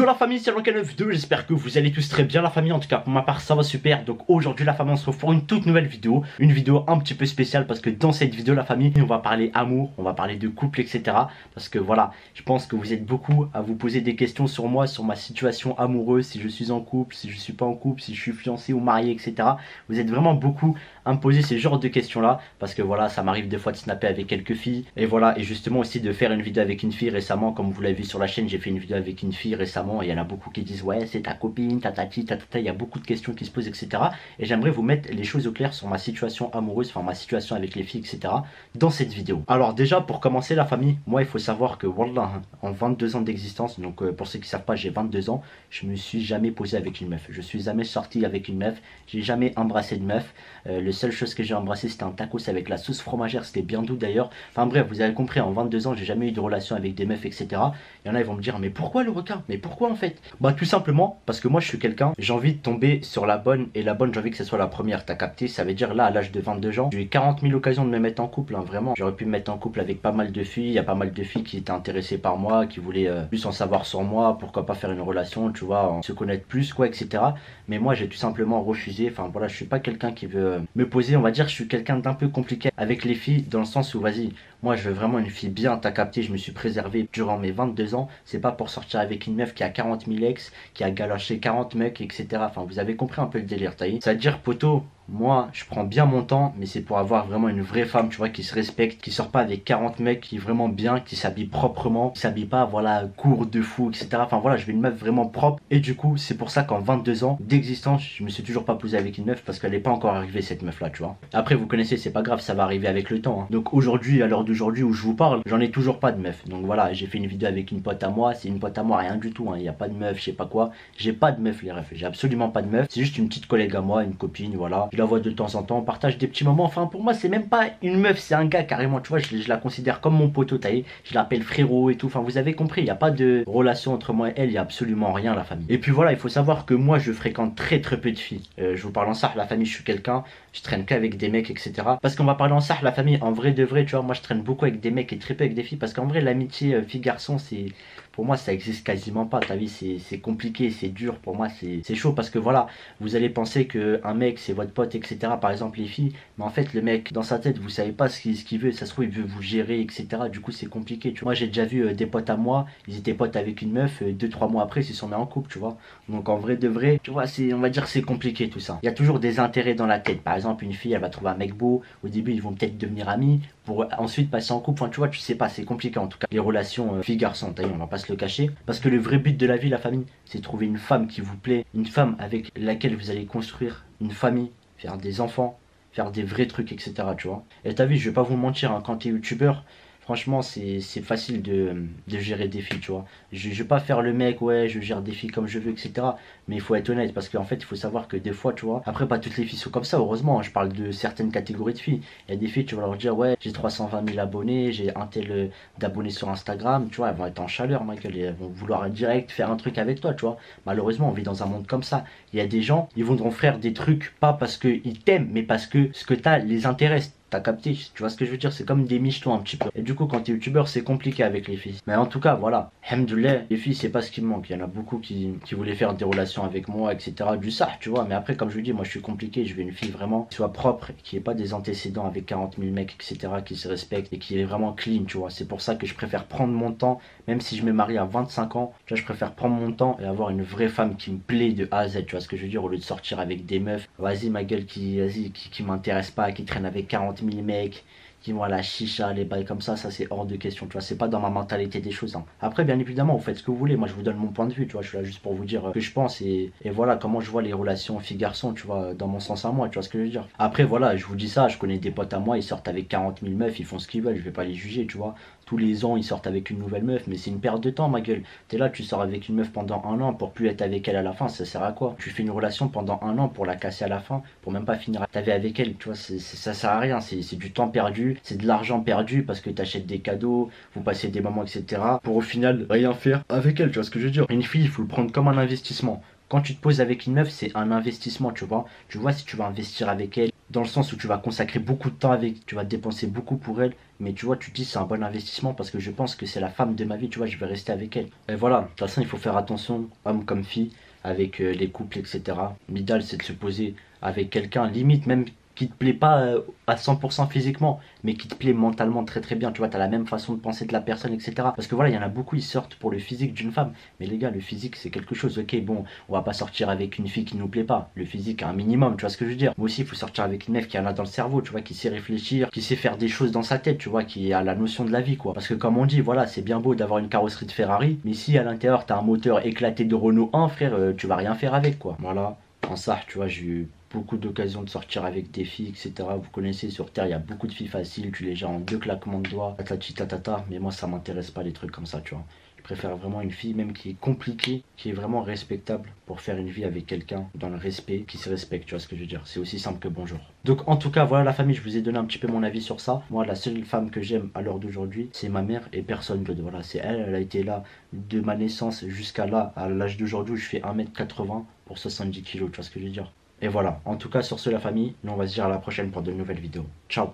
Yo la famille, c'est Locan92, j'espère que vous allez tous très bien la famille, en tout cas pour ma part ça va super. Donc aujourd'hui la famille on se retrouve pour une toute nouvelle vidéo, une vidéo un petit peu spéciale parce que dans cette vidéo la famille on va parler amour, on va parler de couple etc. Parce que voilà, je pense que vous êtes beaucoup à vous poser des questions sur moi, sur ma situation amoureuse, si je suis en couple, si je suis pas en couple, si je suis fiancé ou marié etc. Vous êtes vraiment beaucoup à me poser ces genres de questions là parce que voilà, ça m'arrive des fois de snapper avec quelques filles et voilà, et justement aussi de faire une vidéo avec une fille récemment. Comme vous l'avez vu sur la chaîne, j'ai fait une vidéo avec une fille récemment et il y en a beaucoup qui disent ouais c'est ta copine, tatati, tatata, il y a beaucoup de questions qui se posent etc. Et j'aimerais vous mettre les choses au clair sur ma situation amoureuse, enfin ma situation avec les filles etc. dans cette vidéo. Alors déjà pour commencer la famille, moi il faut savoir que wallah, en 22 ans d'existence, donc pour ceux qui savent pas j'ai 22 ans, je me suis jamais posé avec une meuf, je suis jamais sorti avec une meuf, j'ai jamais embrassé de meuf. Le seule chose que j'ai embrassé c'était un tacos avec la sauce fromagère, c'était bien doux d'ailleurs. Enfin bref, vous avez compris, en 22 ans j'ai jamais eu de relation avec des meufs etc. Il y en a ils vont me dire mais pourquoi le requin, mais pourquoi en fait? Bah tout simplement parce que moi je suis quelqu'un, j'ai envie de tomber sur la bonne, et la bonne j'ai envie que ce soit la première, t'as capté? Ça veut dire là à l'âge de 22 ans, j'ai eu 40 000 occasions de me mettre en couple hein, vraiment. J'aurais pu me mettre en couple avec pas mal de filles, il y a pas mal de filles qui étaient intéressées par moi, qui voulaient plus en savoir sur moi, pourquoi pas faire une relation, tu vois, se connaître plus quoi etc. Mais moi j'ai tout simplement refusé, enfin voilà, je suis pas quelqu'un qui veut me poser, on va dire, je suis quelqu'un d'un peu compliqué avec les filles dans le sens où vas-y, moi je veux vraiment une fille bien, t'as capté, je me suis préservé durant mes 22 ans, c'est pas pour sortir avec une meuf qui a 40 000 ex, qui a galoché 40 mecs etc. Enfin vous avez compris un peu le délire, t'as vu? C'est-à-dire poteau, moi je prends bien mon temps, mais c'est pour avoir vraiment une vraie femme, tu vois, qui se respecte, qui sort pas avec 40 mecs, qui est vraiment bien, qui s'habille proprement, qui s'habille pas voilà court de fou etc. Enfin voilà, je veux une meuf vraiment propre. Et du coup c'est pour ça qu'en 22 ans d'existence je me suis toujours pas posé avec une meuf, parce qu'elle est pas encore arrivée cette meuf là, tu vois. Après vous connaissez, c'est pas grave, ça va arriver avec le temps hein. Donc aujourd'hui, à l'heure d'aujourd'hui où je vous parle, j'en ai toujours pas de meuf. Donc voilà, j'ai fait une vidéo avec une pote à moi, c'est une pote à moi, rien du tout hein. Il y a pas de meuf, je sais pas quoi, j'ai pas de meuf les refs, j'ai absolument pas de meuf, c'est juste une petite collègue à moi, une copine, voilà, je la vois de temps en temps, on partage des petits moments. Enfin pour moi c'est même pas une meuf, c'est un gars carrément, tu vois, je la considère comme mon poteau, taillé, je l'appelle frérot et tout. Enfin vous avez compris, il y a pas de relation entre moi et elle, il y a absolument rien la famille. Et puis voilà, il faut savoir que moi je fréquente très peu de filles. Je vous parle en ça, la famille, je suis quelqu'un, je traîne qu'avec des mecs etc. Parce qu'on va parler en ça, la famille, en vrai de vrai, tu vois, moi je traîne beaucoup avec des mecs et très peu avec des filles, parce qu'en vrai l'amitié fille-garçon, c'est, pour moi ça existe quasiment pas, ta vie, c'est compliqué, c'est dur, pour moi c'est chaud, parce que voilà, vous allez penser que un mec c'est votre pote etc, par exemple les filles, mais en fait le mec dans sa tête vous savez pas ce qu'il veut, ça se trouve il veut vous gérer etc. Du coup c'est compliqué, tu vois. Moi j'ai déjà vu des potes à moi, ils étaient potes avec une meuf, 2-3 mois après ils se sont mis en couple, tu vois. Donc en vrai de vrai, tu vois, c'est, on va dire c'est compliqué tout ça. Il y a toujours des intérêts dans la tête. Par exemple une fille elle va trouver un mec beau, au début ils vont peut-être devenir amis pour ensuite passer en couple. Enfin tu vois, tu sais pas, c'est compliqué en tout cas les relations fille-garçon, on va pas se le cacher, parce que le vrai but de la vie, la famille, c'est de trouver une femme qui vous plaît, une femme avec laquelle vous allez construire une famille, faire des enfants, faire des vrais trucs etc, tu vois. Et t'as vu, je vais pas vous mentir hein, quand t'es youtubeur, franchement c'est facile de gérer des filles, tu vois. Je vais pas faire le mec, ouais je gère des filles comme je veux etc. Mais il faut être honnête, parce qu'en fait il faut savoir que des fois, tu vois, après pas toutes les filles sont comme ça, heureusement hein, je parle de certaines catégories de filles. Il y a des filles, tu vas leur dire ouais j'ai 320 000 abonnés, j'ai un tel d'abonnés sur Instagram, tu vois, elles vont être en chaleur Michael, et elles vont vouloir direct faire un truc avec toi, tu vois. Malheureusement on vit dans un monde comme ça. Il y a des gens, ils voudront faire des trucs pas parce qu'ils t'aiment, mais parce que ce que t'as les intéresse. T'as capté, tu vois ce que je veux dire, c'est comme des michetons un petit peu. Et du coup quand t'es youtubeur c'est compliqué avec les filles. Mais en tout cas voilà, alhamdoulilah, les filles c'est pas ce qui me manque. Il y en a beaucoup qui voulaient faire des relations avec moi etc. Du ça, tu vois. Mais après comme je vous dis, moi je suis compliqué, je veux une fille vraiment qui soit propre, qui ait pas des antécédents avec 40 000 mecs etc, qui se respecte et qui est vraiment clean, tu vois. C'est pour ça que je préfère prendre mon temps, même si je me marie à 25 ans, tu vois, je préfère prendre mon temps et avoir une vraie femme qui me plaît de A à Z, tu vois ce que je veux dire, au lieu de sortir avec des meufs, vas-y ma gueule, qui m'intéresse pas, qui traîne avec 40 000 mecs, qui vont à la chicha, les bails comme ça c'est hors de question, tu vois, c'est pas dans ma mentalité des choses hein. Après bien évidemment vous faites ce que vous voulez, moi je vous donne mon point de vue, tu vois, je suis là juste pour vous dire ce que je pense et voilà comment je vois les relations filles-garçons, tu vois, dans mon sens à moi, tu vois ce que je veux dire. Après voilà, je vous dis ça, je connais des potes à moi, ils sortent avec 40 000 meufs, ils font ce qu'ils veulent, je vais pas les juger, tu vois. Tous les ans ils sortent avec une nouvelle meuf, mais c'est une perte de temps ma gueule. T'es là, tu sors avec une meuf pendant un an pour plus être avec elle à la fin, ça sert à quoi? Tu fais une relation pendant un an pour la casser à la fin, pour même pas finir ta vie avec elle, tu vois, ça sert à rien, c'est du temps perdu, c'est de l'argent perdu, parce que t'achètes des cadeaux, vous passez des moments etc. pour au final rien faire avec elle, tu vois ce que je veux dire. Une fille il faut le prendre comme un investissement. Quand tu te poses avec une meuf, c'est un investissement, tu vois. Tu vois si tu vas investir avec elle, dans le sens où tu vas consacrer beaucoup de temps avec, tu vas dépenser beaucoup pour elle, mais tu vois, tu te dis c'est un bon investissement parce que je pense que c'est la femme de ma vie, tu vois, je vais rester avec elle. Et voilà, de toute façon, il faut faire attention, homme comme fille, avec les couples, etc. L'idéal, c'est de se poser avec quelqu'un, limite même qui te plaît pas à 100% physiquement, mais qui te plaît mentalement très très bien. Tu vois, t'as la même façon de penser de la personne, etc. Parce que voilà, il y en a beaucoup, ils sortent pour le physique d'une femme. Mais les gars, le physique, c'est quelque chose. Ok, bon, on va pas sortir avec une fille qui nous plaît pas. Le physique, un minimum, tu vois ce que je veux dire. Moi aussi, il faut sortir avec une meuf qui en a dans le cerveau, tu vois, qui sait réfléchir, qui sait faire des choses dans sa tête, tu vois, qui a la notion de la vie, quoi. Parce que comme on dit, voilà, c'est bien beau d'avoir une carrosserie de Ferrari, mais si à l'intérieur, t'as un moteur éclaté de Renault 1, frère, tu vas rien faire avec, quoi. Voilà. En ça, tu vois, j'ai eu beaucoup d'occasions de sortir avec des filles, etc. Vous connaissez, sur Terre, il y a beaucoup de filles faciles, tu les gères en 2 claquements de doigts, tatati tatata, mais moi, ça m'intéresse pas les trucs comme ça, tu vois. Je préfère vraiment une fille, même qui est compliquée, qui est vraiment respectable, pour faire une vie avec quelqu'un dans le respect, qui se respecte, tu vois ce que je veux dire. C'est aussi simple que bonjour. Donc, en tout cas, voilà la famille, je vous ai donné un petit peu mon avis sur ça. Moi, la seule femme que j'aime à l'heure d'aujourd'hui, c'est ma mère et personne d'autre. Voilà, c'est elle, elle a été là de ma naissance jusqu'à là, à l'âge d'aujourd'hui, où je fais 1 m 80 pour 70 kilos, tu vois ce que je veux dire. Et voilà, en tout cas sur ce la famille, nous on va se dire à la prochaine pour de nouvelles vidéos. Ciao.